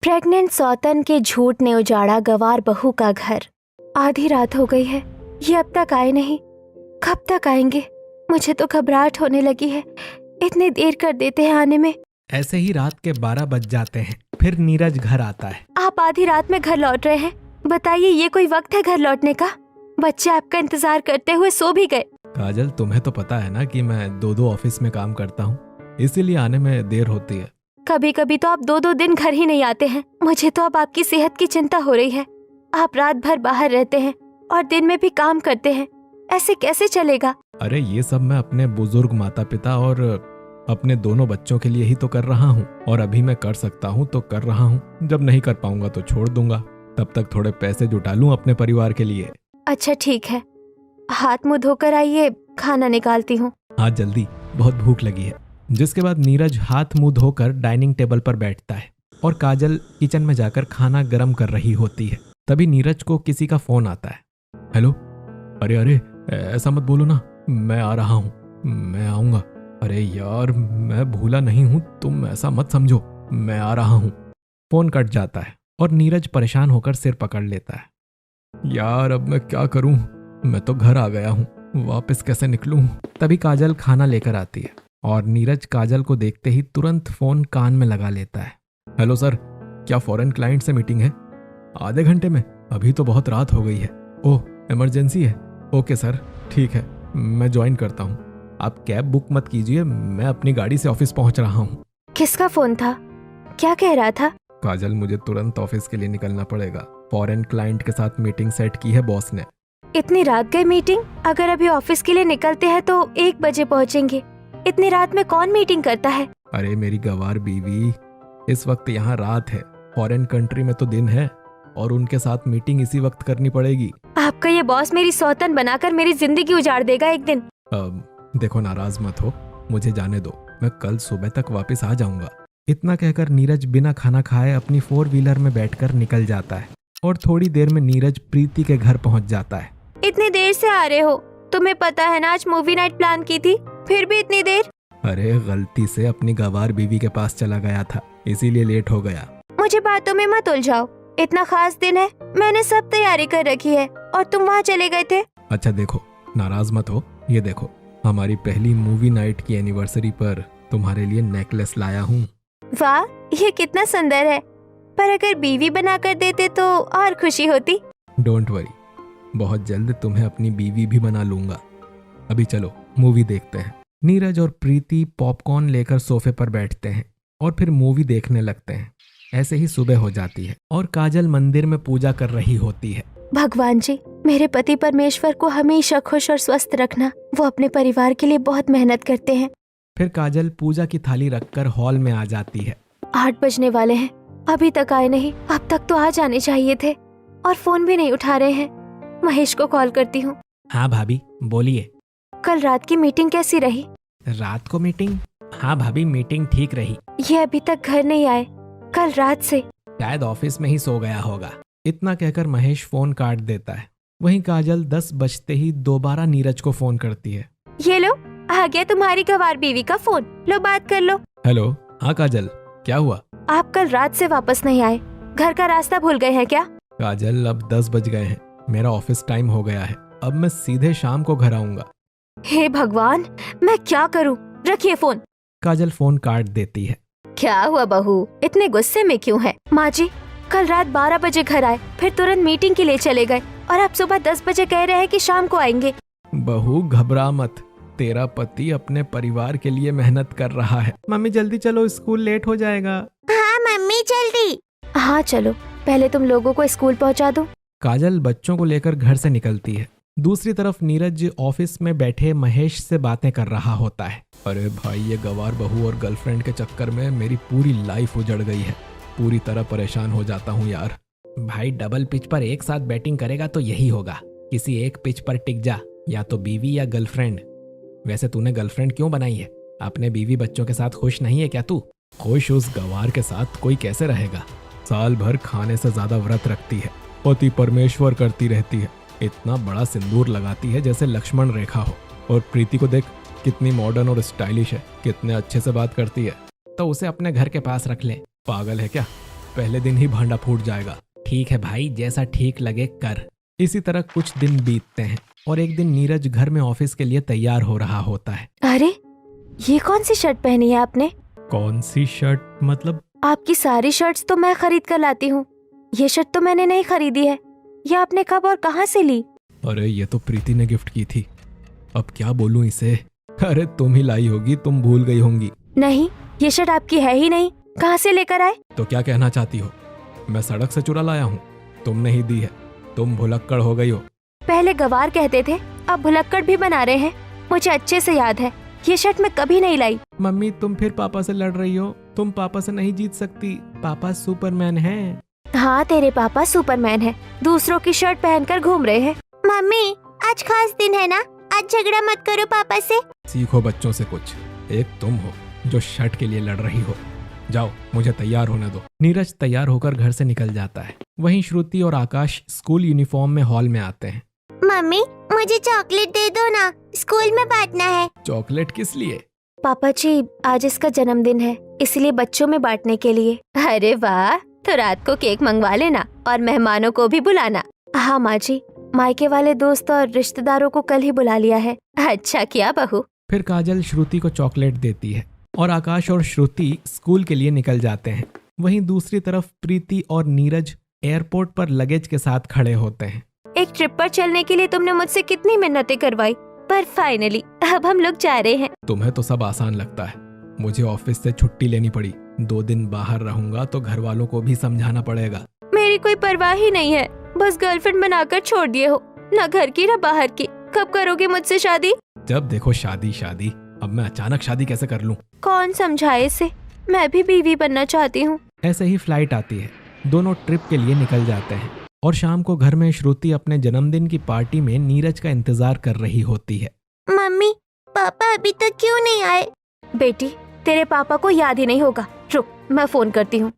Pregnant सौतन के झूठ ने उजाड़ा गवार बहू का घर। आधी रात हो गई है, ये अब तक आए नहीं। कब तक आएंगे? मुझे तो घबराहट होने लगी है। इतनी देर कर देते हैं आने में। ऐसे ही रात के 12 बज जाते हैं। फिर नीरज घर आता है। आप आधी रात में घर लौट रहे हैं? बताइए, ये कोई वक्त है घर लौटने का? बच्चे आपका इंतजार करते हुए सो भी गए। काजल, तुम्हें तो पता है ना कि मैं 2 ऑफिस में काम करता हूँ, इसीलिए आने में देर होती है। कभी कभी तो आप 2 दिन घर ही नहीं आते हैं। मुझे तो अब आपकी सेहत की चिंता हो रही है। आप रात भर बाहर रहते हैं और दिन में भी काम करते हैं, ऐसे कैसे चलेगा? अरे ये सब मैं अपने बुजुर्ग माता पिता और अपने दोनों बच्चों के लिए ही तो कर रहा हूँ, और अभी मैं कर सकता हूँ तो कर रहा हूँ। जब नहीं कर पाऊंगा तो छोड़ दूंगा। तब तक थोड़े पैसे जुटा लूँ अपने परिवार के लिए। अच्छा ठीक है, हाथ मुंह धोकर आइए, खाना निकालती हूँ। हाँ जल्दी, बहुत भूख लगी है। जिसके बाद नीरज हाथ मुंह धोकर डाइनिंग टेबल पर बैठता है और काजल किचन में जाकर खाना गर्म कर रही होती है। तभी नीरज को किसी का फोन आता है। हेलो। अरे ऐसा मत बोलो ना, मैं आ रहा हूँ, मैं आऊंगा। अरे यार, मैं भूला नहीं हूँ, तुम ऐसा मत समझो, मैं आ रहा हूँ। फोन कट जाता है और नीरज परेशान होकर सिर पकड़ लेता है। यार अब मैं क्या करूं? मैं तो घर आ गया हूं, वापस कैसे निकलूं? तभी काजल खाना लेकर आती है और नीरज काजल को देखते ही तुरंत फोन कान में लगा लेता है। हेलो सर, क्या फॉरेन क्लाइंट से मीटिंग है? आधे घंटे में? अभी तो बहुत रात हो गई है। ओह, इमरजेंसी है? ओके सर, ठीक है, मैं ज्वाइन करता हूँ। आप कैब बुक मत कीजिए, मैं अपनी गाड़ी से ऑफिस पहुंच रहा हूँ। किसका फोन था? क्या कह रहा था? काजल, मुझे तुरंत ऑफिस के लिए निकलना पड़ेगा। फॉरेन क्लाइंट के साथ मीटिंग सेट की है बॉस ने। इतनी रात गई मीटिंग? अगर अभी ऑफिस के लिए निकलते हैं तो 1 बजे पहुंचेंगे। इतनी रात में कौन मीटिंग करता है? अरे मेरी गवार बीवी, इस वक्त यहाँ रात है, फॉरेन कंट्री में तो दिन है, और उनके साथ मीटिंग इसी वक्त करनी पड़ेगी। आपका ये बॉस मेरी सौतन बनाकर मेरी जिंदगी उजाड़ देगा एक दिन। देखो, नाराज मत हो, मुझे जाने दो, मैं कल सुबह तक वापस आ जाऊंगा। इतना कहकर नीरज बिना खाना खाए अपनी 4 व्हीलर में बैठकर निकल जाता है और थोड़ी देर में नीरज प्रीति के घर पहुंच जाता है। इतनी देर से आ रहे हो? तुम्हें पता है ना आज मूवी नाइट प्लान की थी, फिर भी इतनी देर? अरे गलती से अपनी गवार बीवी के पास चला गया था, इसीलिए लेट हो गया। मुझे बातों में मत उलझाओ। इतना खास दिन है, मैंने सब तैयारी कर रखी है और तुम वहाँ चले गए थे। अच्छा देखो, नाराज मत हो, ये देखो, हमारी पहली मूवी नाइट की एनिवर्सरी पर तुम्हारे लिए नेकलेस लाया हूँ। वाह, ये कितना सुंदर है, पर अगर बीवी बना कर देते तो और खुशी होती। डोंट वरी, बहुत जल्द तुम्हें अपनी बीवी भी बना लूंगा। अभी चलो मूवी देखते हैं। नीरज और प्रीति पॉपकॉर्न लेकर सोफे पर बैठते हैं और फिर मूवी देखने लगते हैं। ऐसे ही सुबह हो जाती है और काजल मंदिर में पूजा कर रही होती है। भगवान जी, मेरे पति परमेश्वर को हमेशा खुश और स्वस्थ रखना। वो अपने परिवार के लिए बहुत मेहनत करते हैं। फिर काजल पूजा की थाली रखकर हॉल में आ जाती है। 8 बजने वाले हैं, अभी तक आए नहीं। अब तक तो आ जाने चाहिए थे और फोन भी नहीं उठा रहे हैं। महेश को कॉल करती हूँ। हाँ भाभी, बोलिए। कल रात की मीटिंग कैसी रही? रात को मीटिंग? हाँ भाभी, मीटिंग ठीक रही। ये अभी तक घर नहीं आए, कल रात से। शायद ऑफिस में ही सो गया होगा। इतना कहकर महेश फोन काट देता है। वहीं काजल 10 बजते ही दोबारा नीरज को फोन करती है। ये लो, आ गया तुम्हारी गवार बीवी का फोन, लो बात कर लो। हेलो। हाँ काजल, क्या हुआ? आप कल रात से वापस नहीं आए, घर का रास्ता भूल गए हैं क्या? काजल, अब 10 बज गए हैं, मेरा ऑफिस टाइम हो गया है, अब मैं सीधे शाम को घर आऊंगा। हे भगवान, मैं क्या करूं? रखिए फोन। काजल फोन काट देती है। क्या हुआ बहू, इतने गुस्से में क्यों है? माँ जी, कल रात 12 बजे घर आए, फिर तुरंत मीटिंग के लिए चले गए और अब सुबह 10 बजे कह रहे हैं कि शाम को आएंगे। बहू घबरा मत, तेरा पति अपने परिवार के लिए मेहनत कर रहा है। मम्मी जल्दी चलो, स्कूल लेट हो जाएगा। हाँ मम्मी जल्दी। हाँ चलो, पहले तुम लोगों को स्कूल पहुँचा दो। काजल बच्चों को लेकर घर से निकलती है। दूसरी तरफ नीरज ऑफिस में बैठे महेश से बातें कर रहा होता है। अरे भाई, ये गवार बहू और गर्लफ्रेंड के चक्कर में मेरी पूरी लाइफ उजड़ गई है। पूरी तरह परेशान हो जाता हूँ यार। भाई, डबल पिच पर एक साथ बैटिंग करेगा तो यही होगा, किसी एक पिच पर टिक जा, या तो बीवी या गर्लफ्रेंड। वैसे तूने गर्लफ्रेंड क्यों बनाई है? अपने बीवी बच्चों के साथ खुश नहीं है क्या तू? खुश उस गवार के साथ कोई कैसे रहेगा? साल भर खाने से ज्यादा व्रत रखती है, पति परमेश्वर करती रहती है, इतना बड़ा सिंदूर लगाती है जैसे लक्ष्मण रेखा हो। और प्रीति को देख, कितनी मॉडर्न और स्टाइलिश है, कितने अच्छे से बात करती है। तो उसे अपने घर के पास रख ले। पागल है क्या? पहले दिन ही भांडा फूट जाएगा। ठीक है भाई, जैसा ठीक लगे कर। इसी तरह कुछ दिन बीतते हैं और एक दिन नीरज घर में ऑफिस के लिए तैयार हो रहा होता है। अरे ये कौन सी शर्ट पहनी है आपने? कौन सी शर्ट मतलब? आपकी सारी शर्ट्स तो मैं खरीद कर लाती हूँ, ये शर्ट तो मैंने नहीं खरीदी है। ये आपने कब और कहाँ से ली? अरे ये तो प्रीति ने गिफ्ट की थी, अब क्या बोलूं इसे। अरे तुम ही लाई होगी, तुम भूल गई होंगी। नहीं, ये शर्ट आपकी है ही नहीं, कहाँ से लेकर आए? तो क्या कहना चाहती हो? मैं सड़क से चुरा लाया हूँ? तुमने ही दी है, तुम भुलक्कड़ हो गई हो। पहले गवार कहते थे, अब भुलक्कड़ भी बना रहे हैं। मुझे अच्छे से याद है, ये शर्ट मैं कभी नहीं लाई। मम्मी तुम फिर पापा से लड़ रही हो, तुम पापा से नहीं जीत सकती, पापा सुपरमैन हैं। हाँ तेरे पापा सुपरमैन है, दूसरों की शर्ट पहनकर घूम रहे हैं। मम्मी आज खास दिन है ना, आज झगड़ा मत करो पापा से। सीखो बच्चों से कुछ, एक तुम हो जो शर्ट के लिए लड़ रही हो। जाओ मुझे तैयार होने दो। नीरज तैयार होकर घर से निकल जाता है। वहीं श्रुति और आकाश स्कूल यूनिफॉर्म में हॉल में आते हैं। मम्मी मुझे चॉकलेट दे दो ना, स्कूल में बांटना है। चॉकलेट किस लिए? पापा जी आज इसका जन्मदिन है, इसलिए बच्चों में बांटने के लिए। अरे वाह, तो रात को केक मंगवा लेना और मेहमानों को भी बुलाना। हाँ माँ जी, मायके वाले दोस्त और रिश्तेदारों को कल ही बुला लिया है। अच्छा किया बहू। फिर काजल श्रुति को चॉकलेट देती है और आकाश और श्रुति स्कूल के लिए निकल जाते हैं। वहीं दूसरी तरफ प्रीति और नीरज एयरपोर्ट पर लगेज के साथ खड़े होते हैं। एक ट्रिप पर चलने के लिए तुमने मुझसे कितनी मिन्नतें करवाई, पर फाइनली अब हम लोग जा रहे हैं। तुम्हें तो सब आसान लगता है, मुझे ऑफिस से छुट्टी लेनी पड़ी। 2 दिन बाहर रहूंगा तो घर वालों को भी समझाना पड़ेगा। मेरी कोई परवाह ही नहीं है, बस गर्लफ्रेंड बनाकर छोड़ दिए हो, न घर की न बाहर की। कब करोगे मुझसे शादी? जब देखो शादी शादी, अब मैं अचानक शादी कैसे कर लूं? कौन समझाए इसे, मैं भी बीवी बनना चाहती हूँ। ऐसे ही फ्लाइट आती है, दोनों ट्रिप के लिए निकल जाते हैं और शाम को घर में श्रुति अपने जन्मदिन की पार्टी में नीरज का इंतजार कर रही होती है। मम्मी पापा अभी तक क्यों नहीं आए? बेटी तेरे पापा को याद ही नहीं होगा, रुक मैं फोन करती हूँ।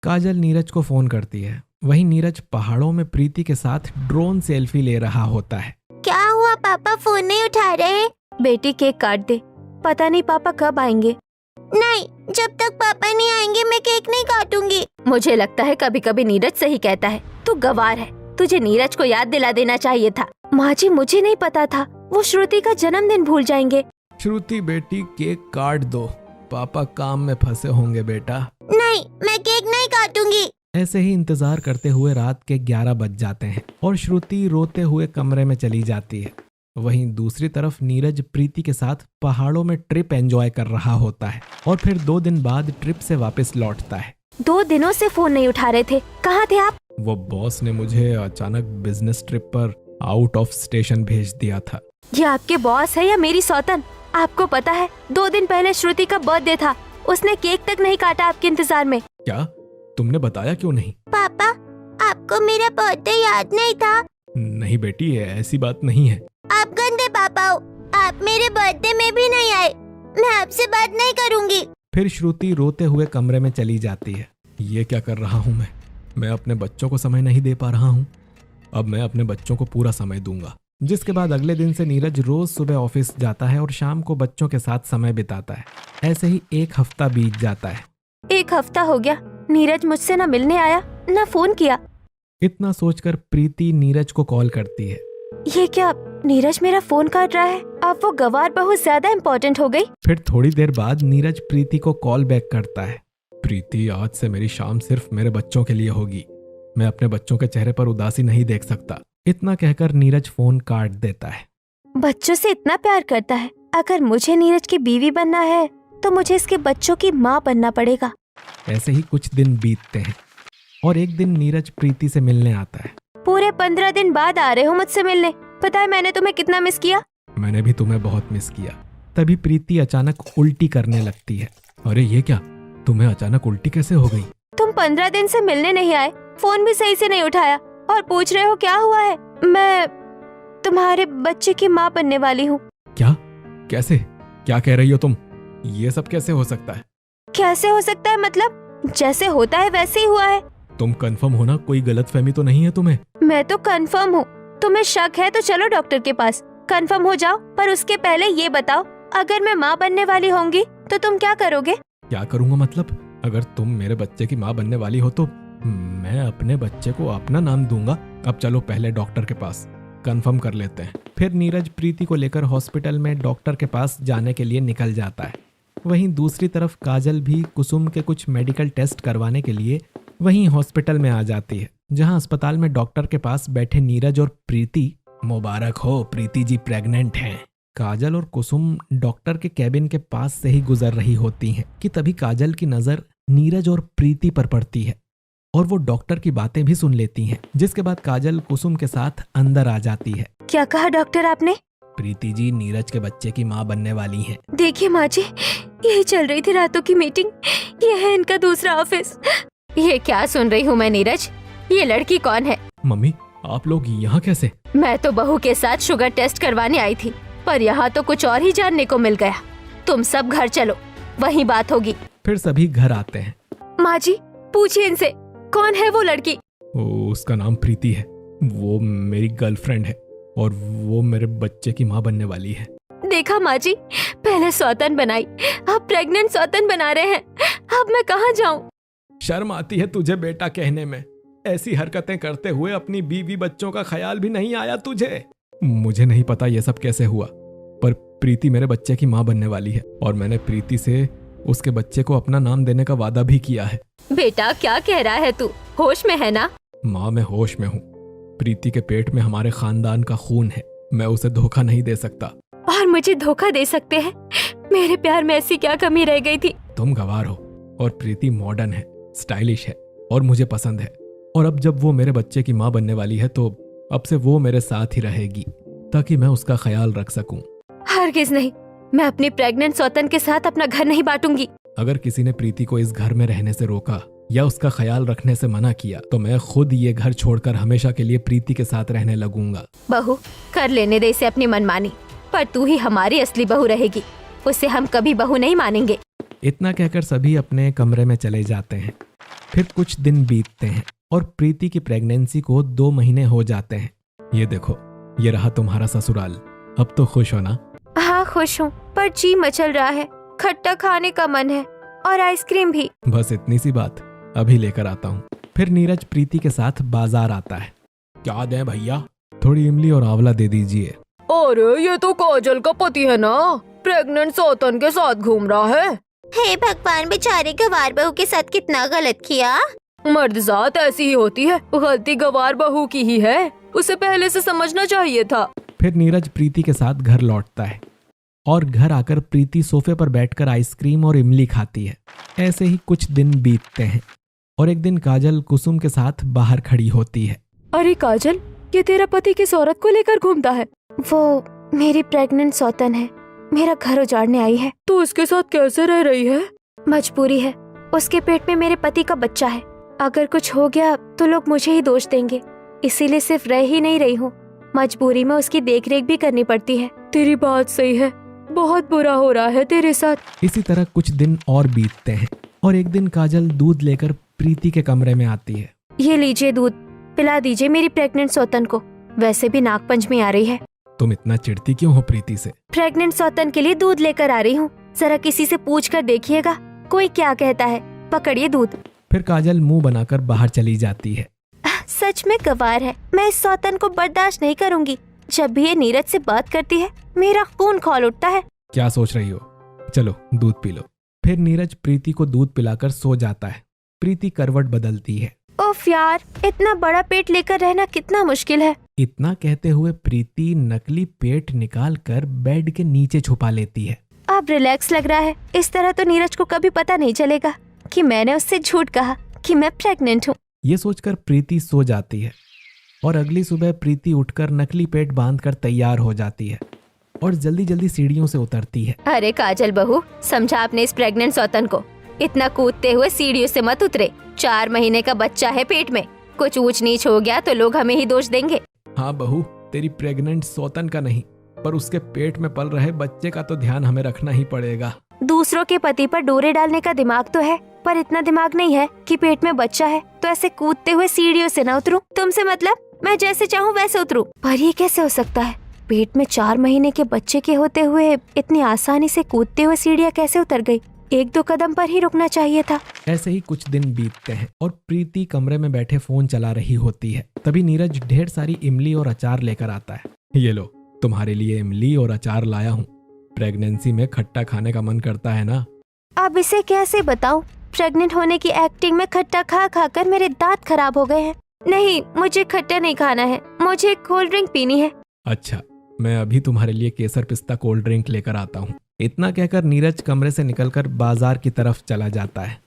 काजल नीरज को फोन करती है। वहीं नीरज पहाड़ों में प्रीति के साथ ड्रोन सेल्फी ले रहा होता है। क्या हुआ, पापा फोन नहीं उठा रहे? बेटी केक काट दे, पता नहीं पापा कब आएंगे। नहीं, जब तक पापा नहीं आएंगे मैं केक नहीं काटूंगी। मुझे लगता है कभी कभी नीरज सही कहता है, तू गवार है, तुझे नीरज को याद दिला देना चाहिए था। माँ जी मुझे नहीं पता था वो श्रुति का जन्मदिन भूल जाएंगे। श्रुति बेटी केक काट दो, पापा काम में फंसे होंगे बेटा। नहीं मैं केक नहीं काटूंगी। ऐसे ही इंतजार करते हुए रात के 11 बज जाते हैं और श्रुति रोते हुए कमरे में चली जाती है। वहीं दूसरी तरफ नीरज प्रीति के साथ पहाड़ों में ट्रिप एंजॉय कर रहा होता है और फिर 2 दिन बाद ट्रिप से वापस लौटता है। 2 दिनों से फोन नहीं उठा रहे थे, कहाँ थे आप? वो बॉस ने मुझे अचानक बिजनेस ट्रिप पर आउट ऑफ स्टेशन भेज दिया था। ये आपके बॉस है या मेरी सौतन? आपको पता है 2 दिन पहले श्रुति का बर्थडे था, उसने केक तक नहीं काटा आपके इंतजार में। क्या तुमने बताया क्यों नहीं? पापा आपको मेरा बर्थडे याद नहीं था? नहीं बेटी, ऐसी बात नहीं है। आप गंदे पापा हो, आप मेरे बर्थडे में भी नहीं आए, मैं आपसे बात नहीं करूंगी। फिर श्रुति रोते हुए कमरे में चली जाती है। ये क्या कर रहा हूँ मैं अपने बच्चों को समय नहीं दे पा रहा हूँ। अब मैं अपने बच्चों को पूरा समय दूंगा। जिसके बाद अगले दिन से नीरज रोज सुबह ऑफिस जाता है और शाम को बच्चों के साथ समय बिताता है। ऐसे ही 1 हफ्ता बीत जाता है। 1 हफ्ता हो गया, नीरज मुझसे न मिलने आया न फोन किया। इतना सोचकर प्रीति नीरज को कॉल करती है। ये क्या, नीरज मेरा फोन काट रहा है? अब वो गवार बहुत ज्यादा इम्पोर्टेंट हो गई। फिर थोड़ी देर बाद नीरज प्रीति को कॉल बैक करता है। प्रीति आज से मेरी शाम सिर्फ मेरे बच्चों के लिए होगी, मैं अपने बच्चों के चेहरे पर उदासी नहीं देख सकता। इतना कहकर नीरज फोन काट देता है। बच्चों से इतना प्यार करता है, अगर मुझे नीरज की बीवी बनना है तो मुझे इसके बच्चों की माँ बनना पड़ेगा। ऐसे ही कुछ दिन बीतते हैं और एक दिन नीरज प्रीति से मिलने आता है। पूरे 15 दिन बाद आ रहे हो मुझसे मिलने, पता है मैंने तुम्हें कितना मिस किया? मैंने भी तुम्हें बहुत मिस किया। तभी प्रीति अचानक उल्टी करने लगती है। अरे ये क्या, तुम्हें अचानक उल्टी कैसे हो गई? तुम 15 दिन से मिलने नहीं आए, फोन भी सही से नहीं उठाया और पूछ रहे हो क्या हुआ है? मैं तुम्हारे बच्चे की माँ बनने वाली हूँ। क्या? कैसे? क्या कह रही हो तुम? ये सब कैसे हो सकता है? कैसे हो सकता है मतलब? जैसे होता है वैसे ही हुआ है। तुम कंफर्म हो ना, कोई गलतफहमी तो नहीं है तुम्हें? मैं तो कंफर्म हूँ। तुम्हें शक है तो चलो डॉक्टर के पास, कंफर्म हो जाओ। पर उसके पहले ये बताओ, अगर मैं माँ बनने वाली होंगी तो तुम क्या करोगे? क्या करूँगा मतलब? अगर तुम मेरे बच्चे की माँ बनने वाली हो तो मैं अपने बच्चे को अपना नाम दूंगा। अब चलो पहले डॉक्टर के पास कंफर्म कर लेते हैं। फिर नीरज प्रीति को लेकर हॉस्पिटल में डॉक्टर के पास जाने के लिए निकल जाता है। वहीं दूसरी तरफ काजल भी कुसुम के कुछ मेडिकल टेस्ट करवाने के लिए वहीं हॉस्पिटल में आ जाती है, जहां अस्पताल में डॉक्टर के पास बैठे नीरज और प्रीति। मुबारक हो, प्रीति जी प्रेग्नेंट हैं। काजल और कुसुम डॉक्टर के कैबिन के पास से ही गुजर रही होती हैं कि तभी काजल की नजर नीरज और प्रीति पर पड़ती है और वो डॉक्टर की बातें भी सुन लेती हैं, जिसके बाद काजल कुसुम के साथ अंदर आ जाती है। क्या कहा डॉक्टर आपने? प्रीति जी नीरज के बच्चे की माँ बनने वाली हैं। देखिए माँ जी, यही चल रही थी रातों की मीटिंग। ये है इनका दूसरा ऑफिस। ये क्या सुन रही हूँ मैं नीरज? ये लड़की कौन है? मम्मी आप लोग यहाँ कैसे? मैं तो बहू के साथ शुगर टेस्ट करवाने आई थी, पर यहाँ तो कुछ और ही जानने को मिल गया। तुम सब घर चलो, वहीं बात होगी। फिर सभी घर आते हैं। माँ जी पूछिए इनसे, कौन है वो लड़की? उसका नाम प्रीति है, वो मेरी गर्लफ्रेंड है और वो मेरे बच्चे की माँ बनने वाली है। देखा माँ जी, पहले सौतन बनाई, अब प्रेग्नेंट सौतन बना रहे हैं। अब मैं कहाँ जाऊँ? शर्म आती है तुझे बेटा कहने में? ऐसी हरकतें करते हुए अपनी बीवी बच्चों का ख्याल भी नहीं आया तुझे? मुझे नहीं पता ये सब कैसे हुआ, पर प्रीति मेरे बच्चे की माँ बनने वाली है और मैंने प्रीति से उसके बच्चे को अपना नाम देने का वादा भी किया है। बेटा क्या कह रहा है तू? होश में है ना? माँ मैं होश में हूँ। प्रीति के पेट में हमारे खानदान का खून है, मैं उसे धोखा नहीं दे सकता। और मुझे धोखा दे सकते हैं? मेरे प्यार में ऐसी क्या कमी रह गई थी? तुम गवार हो और प्रीति मॉडर्न है, स्टाइलिश है और मुझे पसंद है। और अब जब वो मेरे बच्चे की माँ बनने वाली है तो अब से वो मेरे साथ ही रहेगी ताकि मैं उसका ख्याल रख सकूं। हरगिज नहीं, मैं अपनी प्रेग्नेंट सौतन के साथ अपना घर नहीं बांटूंगी। अगर किसी ने प्रीति को इस घर में रहने से रोका या उसका ख्याल रखने से मना किया तो मैं खुद ये घर छोड़कर हमेशा के लिए प्रीति के साथ रहने लगूंगा। बहू कर लेने दे इसे अपनी मनमानी, पर तू ही हमारी असली बहू रहेगी, उसे हम कभी बहू नहीं मानेंगे। इतना कहकर सभी अपने कमरे में चले जाते हैं। फिर कुछ दिन बीतते हैं और प्रीति की प्रेगनेंसी को 2 महीने हो जाते हैं। ये देखो, ये रहा तुम्हारा ससुराल। अब तो खुश हो ना? हाँ खुश हूँ, पर जी मचल रहा है। खट्टा खाने का मन है और आइसक्रीम भी। बस इतनी सी बात, अभी लेकर आता हूँ। फिर नीरज प्रीति के साथ बाजार आता है। क्या दें भैया? थोड़ी इमली और आंवला दे दीजिए। अरे ये तो काजल का पति है ना, प्रेग्नेंट सौतन के साथ घूम रहा है। हे भगवान, बेचारे गवार बहू के साथ कितना गलत किया। मर्द जात ऐसी ही होती है, गलती गवार बहू की ही है, उसे पहले से समझना चाहिए था। फिर नीरज प्रीति के साथ घर लौटता है और घर आकर प्रीति सोफे पर बैठकर आइसक्रीम और इमली खाती है। ऐसे ही कुछ दिन बीतते हैं और एक दिन काजल कुसुम के साथ बाहर खड़ी होती है। अरे काजल, ये तेरा पति किस औरत को लेकर घूमता है? वो मेरी प्रेग्नेंट सौतन है, मेरा घर उजाड़ने आई है। तो उसके साथ कैसे रह रही है? मजबूरी है, उसके पेट में मेरे पति का बच्चा है। अगर कुछ हो गया तो लोग मुझे ही दोष देंगे, इसीलिए सिर्फ रह ही नहीं रही हूँ, मजबूरी में उसकी देखरेख भी करनी पड़ती है। तेरी बात सही है, बहुत बुरा हो रहा है तेरे साथ। इसी तरह कुछ दिन और बीतते हैं और एक दिन काजल दूध लेकर प्रीति के कमरे में आती है। ये लीजिए दूध, पिला दीजिए मेरी प्रेग्नेंट सौतन को, वैसे भी नागपंचमी आ रही है। तुम इतना चिढ़ती क्यों हो प्रीति से? प्रेग्नेंट सौतन के लिए दूध लेकर आ रही हूँ, जरा किसी से पूछ कर देखिएगा कोई क्या कहता है। पकड़िए दूध। फिर काजल मुंह बनाकर बाहर चली जाती है। सच में गवार है, मैं इस सौतन को बर्दाश्त नहीं करूंगी। जब भी ये नीरज से बात करती है मेरा खून खौल उठता है। क्या सोच रही हो? चलो दूध पी लो। फिर नीरज प्रीति को दूध पिलाकर सो जाता है। प्रीति करवट बदलती है। ओफ यार, इतना बड़ा पेट लेकर रहना कितना मुश्किल है। इतना कहते हुए प्रीति नकली पेट निकाल कर बेड के नीचे छुपा लेती है। अब रिलैक्स लग रहा है, इस तरह तो नीरज को कभी पता नहीं चलेगा कि मैंने उससे झूठ कहा कि मैं प्रेग्नेंट हूँ। ये सोचकर प्रीति सो जाती है और अगली सुबह प्रीति उठकर नकली पेट बांधकर तैयार हो जाती है और जल्दी जल्दी सीढ़ियों से उतरती है। अरे काजल बहू, समझा आपने इस प्रेग्नेंट सौतन को, इतना कूदते हुए सीढ़ियों से मत उतरे। 4 महीने का बच्चा है पेट में, कुछ ऊंच नीच हो गया तो लोग हमें ही दोष देंगे। हाँ बहू, तेरी प्रेग्नेंट सौतन का नहीं, पर उसके पेट में पल रहे बच्चे का तो ध्यान हमें रखना ही पड़ेगा। दूसरों के पति पर डोरे डालने का दिमाग तो है, पर इतना दिमाग नहीं है कि पेट में बच्चा है तो ऐसे कूदते हुए सीढ़ियों से न उतरूं। तुमसे मतलब मैं जैसे चाहूँ वैसे उतरूं, पर ये कैसे हो सकता है? पेट में 4 महीने के बच्चे के होते हुए इतनी आसानी से कूदते हुए सीढ़ियाँ कैसे उतर गई? एक दो कदम पर ही रुकना चाहिए था। ऐसे ही कुछ दिन बीतते हैं और प्रीति कमरे में बैठे फोन चला रही होती है। तभी नीरज ढेर सारी इमली और अचार लेकर आता है। ये लो, तुम्हारे लिए इमली और अचार लाया हूँ। प्रेगनेंसी में खट्टा खाने का मन करता है ना। अब इसे कैसे बताऊं? प्रेग्नेंट होने की एक्टिंग में खट्टा खा खा कर मेरे दांत खराब हो गए हैं। नहीं, मुझे खट्टा नहीं खाना है, मुझे कोल्ड ड्रिंक पीनी है। अच्छा, मैं अभी तुम्हारे लिए केसर पिस्ता कोल्ड ड्रिंक लेकर आता हूँ। इतना कहकर नीरज कमरे से निकलकर बाजार की तरफ चला जाता है।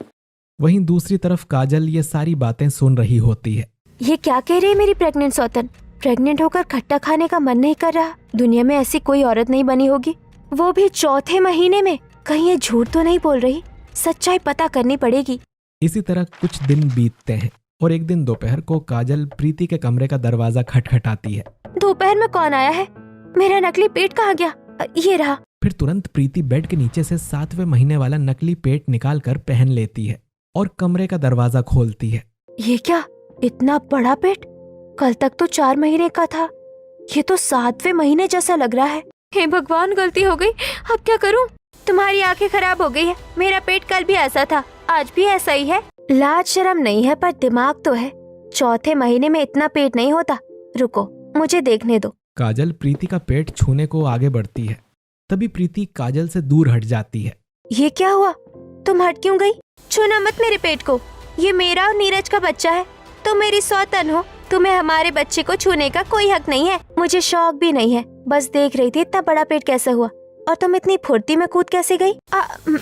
वहीं दूसरी तरफ काजल ये सारी बातें सुन रही होती है। ये क्या कह रही है मेरी प्रेग्नेंट सौतन? प्रेग्नेंट होकर खट्टा खाने का मन नहीं कर रहा। दुनिया में ऐसी कोई औरत नहीं बनी होगी, वो भी चौथे महीने में। कहीं ये झूठ तो नहीं बोल रही? सच्चाई पता करनी पड़ेगी। इसी तरह कुछ दिन बीतते हैं और एक दिन दोपहर को काजल प्रीति के कमरे का दरवाजा खटखटाती है। दोपहर में कौन आया है? मेरा नकली पेट कहाँ गया? ये रहा। फिर तुरंत प्रीति बेड के नीचे से 7वें महीने वाला नकली पेट निकाल कर पहन लेती है और कमरे का दरवाजा खोलती है। ये क्या, इतना बड़ा पेट? कल तक तो 4 महीने का था, ये तो 7वें महीने जैसा लग रहा है। हे भगवान, गलती हो गई, अब क्या करूं? तुम्हारी आंखें खराब हो गई है। मेरा पेट कल भी ऐसा था, आज भी ऐसा ही है। लाज शर्म नहीं है पर दिमाग तो है। चौथे महीने में इतना पेट नहीं होता। रुको, मुझे देखने दो। काजल प्रीति का पेट छूने को आगे बढ़ती है। तभी प्रीति काजल से दूर हट जाती है। ये क्या हुआ? तुम हट क्यों गई? छूना मत मेरे पेट को। ये मेरा और नीरज का बच्चा है। तुम मेरी सौतन हो, तुम्हें हमारे बच्चे को छूने का कोई हक नहीं है। मुझे शौक भी नहीं है, बस देख रही थी इतना बड़ा पेट कैसे हुआ। और तुम इतनी फुर्ती में कूद कैसे गई?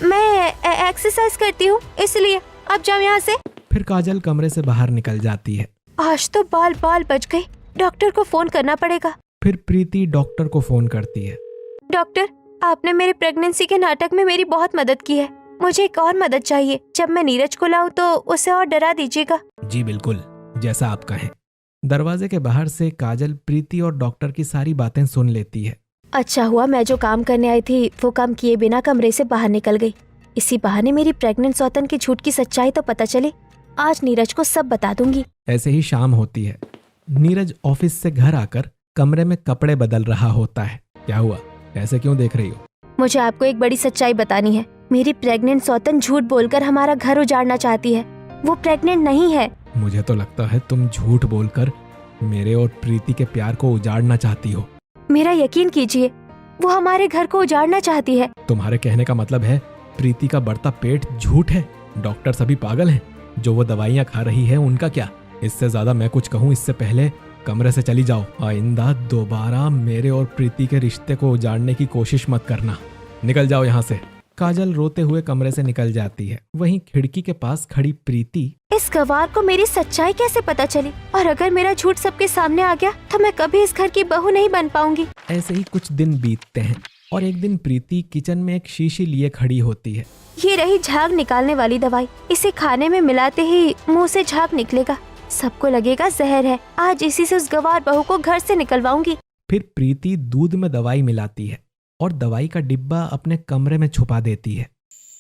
मैं एक्सरसाइज करती हूँ इसलिए। अब जाओ यहाँ से। फिर काजल कमरे से बाहर निकल जाती है। आज तो बाल बाल बच गई। डॉक्टर को फोन करना पड़ेगा। फिर प्रीति डॉक्टर को फोन करती है। डॉक्टर, आपने मेरे प्रेगनेंसी के नाटक में मेरी बहुत मदद की है। मुझे एक और मदद चाहिए। जब मैं नीरज को लाऊं तो उसे और डरा दीजिएगा। जी बिल्कुल, जैसा आप कहें। दरवाजे के बाहर से काजल प्रीति और डॉक्टर की सारी बातें सुन लेती है। अच्छा हुआ मैं जो काम करने आई थी वो काम किए बिना कमरे से बाहर निकल गई। इसी बहाने मेरी प्रेग्नेंट सौतन की झूठ की सच्चाई तो पता चली। आज नीरज को सब बता दूंगी। ऐसे ही शाम होती है। नीरज ऑफिस से घर आकर कमरे में कपड़े बदल रहा होता है। क्या हुआ, ऐसे क्यों देख रही हो? मुझे आपको एक बड़ी सच्चाई बतानी है। मेरी प्रेग्नेंट सौतन झूठ बोलकर हमारा घर उजाड़ना चाहती है। वो प्रेग्नेंट नहीं है। मुझे तो लगता है तुम झूठ बोलकर मेरे और प्रीति के प्यार को उजाड़ना चाहती हो। मेरा यकीन कीजिए, वो हमारे घर को उजाड़ना चाहती है। तुम्हारे कहने का मतलब है प्रीति का बढ़ता पेट झूठ है? डॉक्टर सभी पागल हैं। जो वो दवाइयाँ खा रही है उनका क्या? इससे ज्यादा मैं कुछ कहूँ इससे पहले कमरे से चली जाओ। आइंदा दोबारा मेरे और प्रीति के रिश्ते को उजाड़ने की कोशिश मत करना। निकल जाओ यहाँ से। काजल रोते हुए कमरे से निकल जाती है। वहीं खिड़की के पास खड़ी प्रीति, इस गवार को मेरी सच्चाई कैसे पता चली? और अगर मेरा झूठ सबके सामने आ गया तो मैं कभी इस घर की बहू नहीं बन पाऊंगी। ऐसे ही कुछ दिन बीतते हैं और एक दिन प्रीति किचन में एक शीशी लिए खड़ी होती है। ये रही झाग निकालने वाली दवाई। इसे खाने में मिलाते ही मुंह से झाग निकलेगा। सबको लगेगा जहर है। आज इसी से उस गवार बहू को घर से निकलवाऊंगी। फिर प्रीति दूध में दवाई मिलाती है और दवाई का डिब्बा अपने कमरे में छुपा देती है।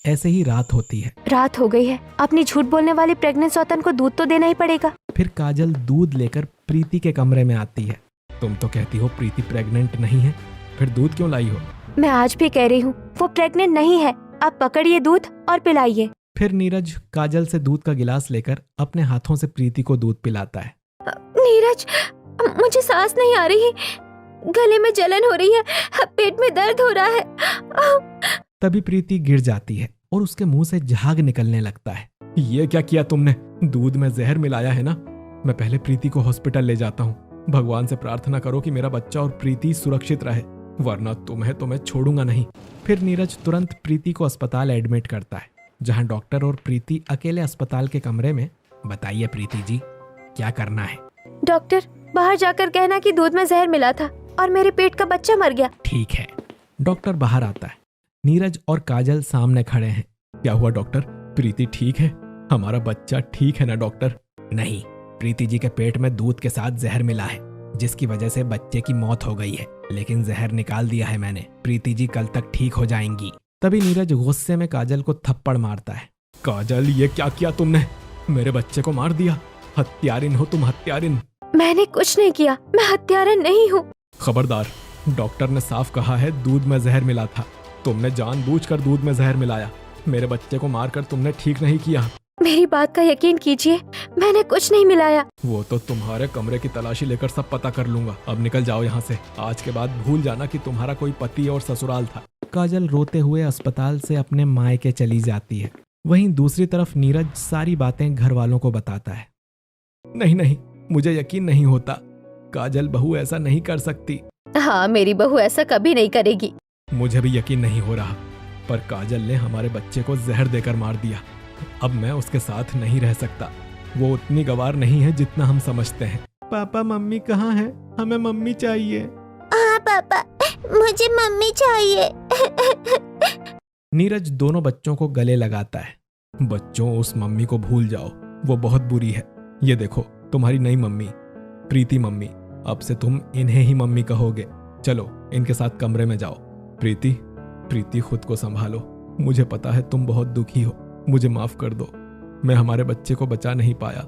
ऐसे ही रात होती है। रात हो गई है। अपनी झूठ बोलने वाली प्रेग्नेंट सौतन को दूध तो देना ही पड़ेगा। फिर काजल दूध लेकर प्रीति के कमरे में आती है। तुम तो कहती हो प्रीति प्रेग्नेंट नहीं है, फिर दूध क्यों लाई हो? मैं आज भी कह रही हूँ वो प्रेग्नेंट नहीं है। अब पकड़िए दूध और पिलाइए। फिर नीरज काजल से दूध का गिलास लेकर अपने हाथों से प्रीति को दूध पिलाता है। नीरज, मुझे सांस नहीं आ रही, गले में जलन हो रही है, पेट में दर्द हो रहा है। तभी प्रीति गिर जाती है और उसके मुंह से झाग निकलने लगता है। ये क्या किया तुमने? दूध में जहर मिलाया है ना? मैं पहले प्रीति को हॉस्पिटल ले जाता हूँ। भगवान से प्रार्थना करो कि मेरा बच्चा और प्रीति सुरक्षित रहे, वरना तुम्हें तो मैं छोड़ूंगा नहीं। फिर नीरज तुरंत प्रीति को अस्पताल एडमिट करता है, जहाँ डॉक्टर और प्रीति अकेले अस्पताल के कमरे में। बताइए प्रीति जी, क्या करना है? डॉक्टर, बाहर जाकर कहना कि दूध में जहर मिला था और मेरे पेट का बच्चा मर गया। ठीक है। डॉक्टर बाहर आता है। नीरज और काजल सामने खड़े हैं। क्या हुआ डॉक्टर, प्रीति ठीक है? हमारा बच्चा ठीक है ना डॉक्टर? नहीं, प्रीति जी के पेट में दूध के साथ जहर मिला है, जिसकी वजह से बच्चे की मौत हो गई है, लेकिन जहर निकाल दिया है मैंने। प्रीति जी कल तक ठीक हो जाएंगी। तभी नीरज गुस्से में काजल को थप्पड़ मारता है। काजल, ये क्या किया तुमने? मेरे बच्चे को मार दिया। हत्यारिन हो तुम, हत्यारिन। मैंने कुछ नहीं किया, मैं हत्यारिन नहीं हूँ। खबरदार, डॉक्टर ने साफ कहा है दूध में जहर मिला था। तुमने जानबूझकर दूध में जहर मिलाया। मेरे बच्चे को मारकर तुमने ठीक नहीं किया। मेरी बात का यकीन कीजिए, मैंने कुछ नहीं मिलाया। वो तो तुम्हारे कमरे की तलाशी लेकर सब पता कर लूंगा। अब निकल जाओ यहाँ से। आज के बाद भूल जाना कि तुम्हारा कोई पति और ससुराल था। काजल रोते हुए अस्पताल से अपने मायके चली जाती है। वहीं दूसरी तरफ नीरज सारी बातें घर वालों को बताता है। नहीं नहीं, मुझे यकीन नहीं होता। काजल बहू ऐसा नहीं कर सकती। हाँ, मेरी बहू ऐसा कभी नहीं करेगी। मुझे भी यकीन नहीं हो रहा, पर काजल ने हमारे बच्चे को जहर देकर मार दिया। अब मैं उसके साथ नहीं रह सकता। वो उतनी गवार नहीं है जितना हम समझते हैं। पापा मम्मी कहाँ हैं? हमें मम्मी चाहिए। हाँ पापा, मुझे मम्मी चाहिए। नीरज दोनों बच्चों को गले लगाता है। बच्चों, उस मम्मी को भूल जाओ, वो बहुत बुरी है। ये देखो, तुम्हारी नई मम्मी, प्रीति मम्मी। अब से तुम इन्हें ही मम्मी कहोगे। चलो इनके साथ कमरे में जाओ। प्रीति खुद को संभालो। मुझे पता है तुम बहुत दुखी हो, मुझे माफ कर दो। मैं हमारे बच्चे को बचा नहीं पाया,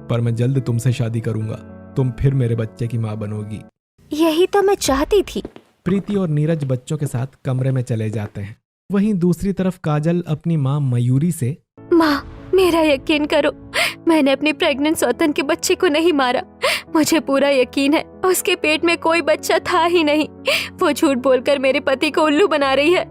पर मैं जल्द तुमसे शादी करूंगा। तुम फिर मेरे बच्चे की माँ बनोगी। यही तो मैं चाहती थी। प्रीति और नीरज बच्चों के साथ कमरे में चले जाते हैं। वहीं दूसरी तरफ काजल अपनी माँ मयूरी से, माँ, मेरा यकीन करो, मैंने अपनी प्रेग्नेंट सौतन के बच्चे को नहीं मारा। मुझे पूरा यकीन है उसके पेट में कोई बच्चा था ही नहीं। वो झूठ बोलकर मेरे पति को उल्लू बना रही है।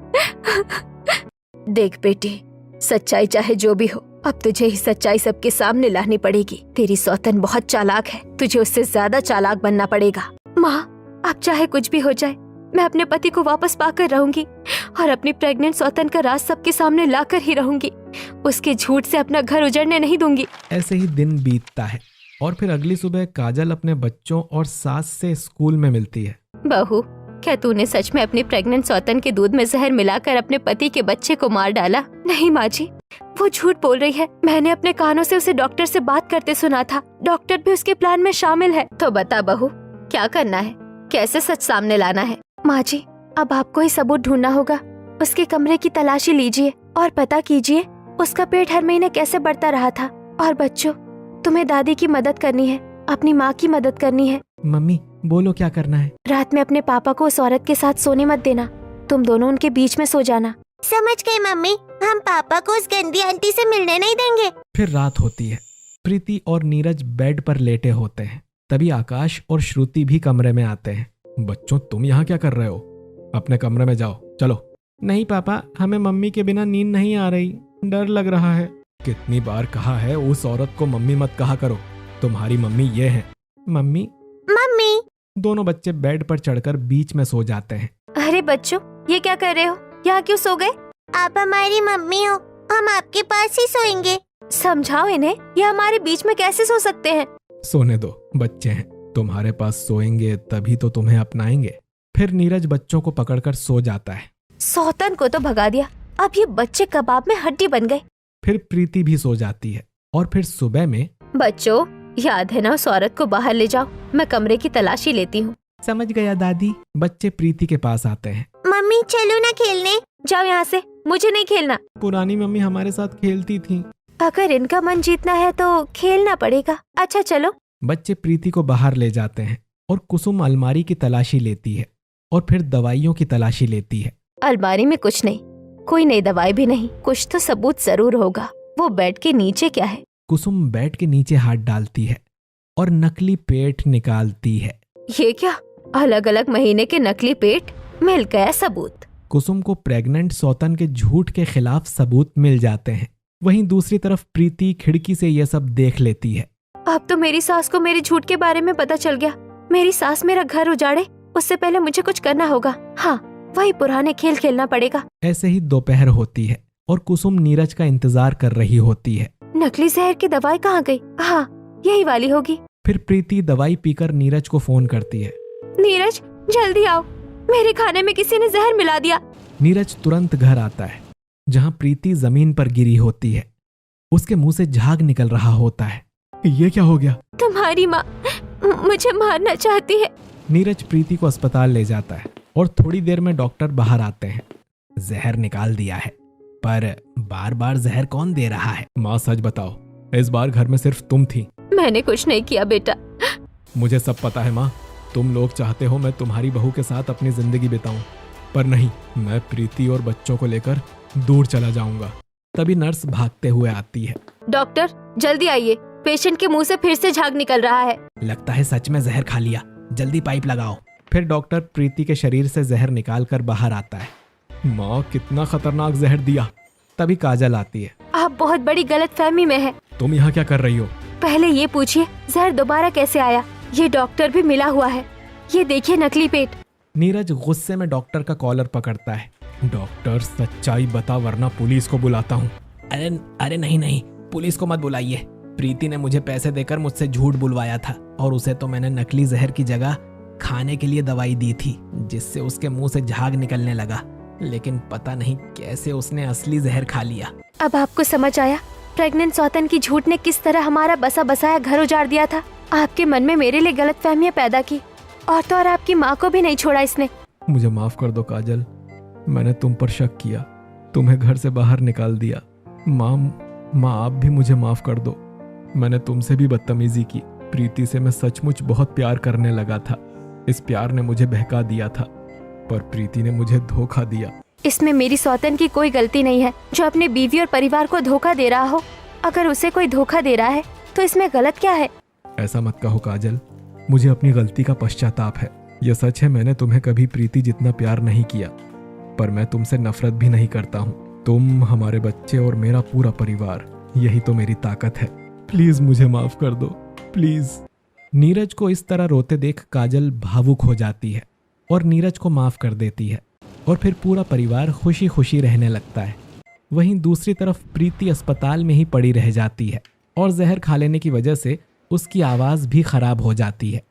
देख बेटी, सच्चाई चाहे जो भी हो, अब तुझे ही सच्चाई सबके सामने लानी पड़ेगी। तेरी सौतन बहुत चालाक है, तुझे उससे ज्यादा चालाक बनना पड़ेगा। माँ, अब चाहे कुछ भी हो जाए, मैं अपने पति को वापस पाकर रहूंगी और अपनी प्रेग्नेंट सौतन का राज सबके सामने लाकर ही रहूंगी। उसके झूठ से अपना घर उजड़ने नहीं दूंगी। ऐसे ही दिन बीतता है और फिर अगली सुबह काजल अपने बच्चों और सास से स्कूल में मिलती है। बहू, क्या तूने सच में अपनी प्रेग्नेंट सौतन के दूध में जहर मिलाकर अपने पति के बच्चे को मार डाला? नहीं माँ जी, वो झूठ बोल रही है। मैंने अपने कानों से उसे डॉक्टर से बात करते सुना था। डॉक्टर भी उसके प्लान में शामिल है। तो बता बहू, क्या करना है? कैसे सच सामने लाना है? माँ जी, अब आपको ही सबूत ढूंढना होगा। उसके कमरे की तलाशी लीजिए और पता कीजिए उसका पेट हर महीने कैसे बढ़ता रहा था। और बच्चों, तुम्हें दादी की मदद करनी है, अपनी माँ की मदद करनी है। मम्मी बोलो, क्या करना है? रात में अपने पापा को उस औरत के साथ सोने मत देना। तुम दोनों उनके बीच में सो जाना। समझ गई मम्मी, हम पापा को उस गंदी आंटी से मिलने नहीं देंगे। फिर रात होती है। प्रीति और नीरज बेड पर लेटे होते हैं। तभी आकाश और श्रुति भी कमरे में आते हैं। बच्चों, तुम यहाँ क्या कर रहे हो? अपने कमरे में जाओ, चलो। नहीं पापा, हमें मम्मी के बिना नींद नहीं आ रही, डर लग रहा है। कितनी बार कहा है उस औरत को मम्मी मत कहा करो। तुम्हारी मम्मी ये है। Mummy mummy. दोनों बच्चे बेड पर चढ़कर बीच में सो जाते हैं। अरे बच्चों, ये क्या कर रहे हो? यहाँ क्यों सो गए? आप हमारी मम्मी हो, हम आपके पास ही सोएंगे। समझाओ इन्हें, ये हमारे बीच में कैसे सो सकते हैं? सोने दो, बच्चे हैं, तुम्हारे पास सोएंगे तभी तो तुम्हें अपनाएंगे। फिर नीरज बच्चों को पकड़कर सो जाता है। सौतन को तो भगा दिया, अब ये बच्चे कबाब में हड्डी बन गए। फिर प्रीति भी सो जाती है और फिर सुबह में, बच्चों, याद है ना उस औरत को बाहर ले जाओ, मैं कमरे की तलाशी लेती हूँ। समझ गया दादी। बच्चे प्रीति के पास आते हैं। मम्मी चलो ना खेलने। जाओ यहाँ से, मुझे नहीं खेलना। पुरानी मम्मी हमारे साथ खेलती थी। अगर इनका मन जीतना है तो खेलना पड़ेगा। अच्छा चलो। बच्चे प्रीति को बाहर ले जाते हैं और कुसुम अलमारी की तलाशी लेती है और फिर दवाइयों की तलाशी लेती है। अलमारी में कुछ नहीं, कोई नई दवाई भी नहीं। कुछ तो सबूत जरूर होगा। वो बेड के नीचे क्या है? कुसुम बेड के नीचे हाथ डालती है और नकली पेट निकालती है। ये क्या? अलग अलग महीने के नकली पेट? मिल गया सबूत। कुसुम को प्रेग्नेंट सौतन के झूठ के खिलाफ सबूत मिल जाते हैं। वहीं दूसरी तरफ प्रीति खिड़की से यह सब देख लेती है। अब तो मेरी सास को मेरे झूठ के बारे में पता चल गया। मेरी सास मेरा घर उजाड़े उससे पहले मुझे कुछ करना होगा। हाँ, वही पुराने खेल खेलना पड़ेगा। ऐसे ही दोपहर होती है और कुसुम नीरज का इंतजार कर रही होती है। नकली जहर की दवाई कहाँ गई? हाँ, यही वाली होगी। फिर प्रीति दवाई पीकर नीरज को फोन करती है। नीरज, जल्दी आओ, मेरे खाने में किसी ने जहर मिला दिया। नीरज तुरंत घर आता है जहाँ प्रीति जमीन पर गिरी होती है। उसके मुंह से झाग निकल रहा होता है। ये क्या हो गया? तुम्हारी माँ मुझे मारना चाहती है। नीरज प्रीति को अस्पताल ले जाता है और थोड़ी देर में डॉक्टर बाहर आते हैं। जहर निकाल दिया है, पर बार बार जहर कौन दे रहा है? माँ सच बताओ, इस बार घर में सिर्फ तुम थी। मैंने कुछ नहीं किया बेटा। मुझे सब पता है माँ। तुम लोग चाहते हो मैं तुम्हारी बहू के साथ अपनी जिंदगी बिताऊं, पर नहीं, मैं प्रीति और बच्चों को लेकर दूर चला जाऊंगा। तभी नर्स भागते हुए आती है। डॉक्टर जल्दी आइए, पेशेंट के मुंह से फिर से झाग निकल रहा है। लगता है सच में जहर खा लिया, जल्दी पाइप लगाओ। फिर डॉक्टर प्रीति के शरीर से जहर निकाल कर बाहर आता है। माँ, कितना खतरनाक जहर दिया। तभी काजल आती है। आप बहुत बड़ी गलतफहमी में है। तुम यहाँ क्या कर रही हो? पहले ये पूछिए जहर दोबारा कैसे आया? ये डॉक्टर भी मिला हुआ है, ये देखिए नकली पेट। नीरज गुस्से में डॉक्टर का कॉलर पकड़ता है। डॉक्टर सच्चाई बता वरना पुलिस को बुलाता हूँ। अरे नहीं, पुलिस को मत बुलाइए। प्रीति ने मुझे पैसे देकर मुझसे झूठ बुलवाया था और उसे तो मैंने नकली जहर की जगह खाने के लिए दवाई दी थी, जिससे उसके मुंह से झाग निकलने लगा। लेकिन पता नहीं कैसे उसने असली जहर खा लिया। अब आपको समझ आया प्रेग्नेंट सौतन की झूठ ने किस तरह हमारा बसा बसाया घर उजाड़ दिया था। आपके मन में मेरे लिए गलतफहमियां पैदा की और तो और आपकी माँ को भी नहीं छोड़ा इसने। मुझे माफ कर दो काजल, मैंने तुम पर शक किया, तुम्हें घर से बाहर निकाल दिया। माँ आप भी मुझे माफ कर दो। मैंने तुमसे भी बदतमीजी की। प्रीति से मैं सचमुच बहुत प्यार करने लगा था। इस प्यार ने मुझे बहका दिया था, पर प्रीति ने मुझे धोखा दिया। इसमें मेरी सौतन की कोई गलती नहीं है जो अपने बीवी और परिवार को धोखा दे रहा हो। अगर उसे कोई धोखा दे रहा है तो इसमें गलत क्या है? ऐसा मत कहो काजल, मुझे अपनी गलती का पश्चाताप है। यह सच है, मैंने तुम्हें कभी प्रीति जितना प्यार नहीं किया, पर मैं तुमसे नफरत भी नहीं करता हूँ। तुम, हमारे बच्चे और मेरा पूरा परिवार, यही तो मेरी ताकत है। प्लीज मुझे माफ कर दो, प्लीज। नीरज को इस तरह रोते देख काजल भावुक हो जाती है और नीरज को माफ कर देती है और फिर पूरा परिवार खुशी खुशी रहने लगता है। वहीं दूसरी तरफ प्रीति अस्पताल में ही पड़ी रह जाती है और जहर खा लेने की वजह से उसकी आवाज़ भी खराब हो जाती है।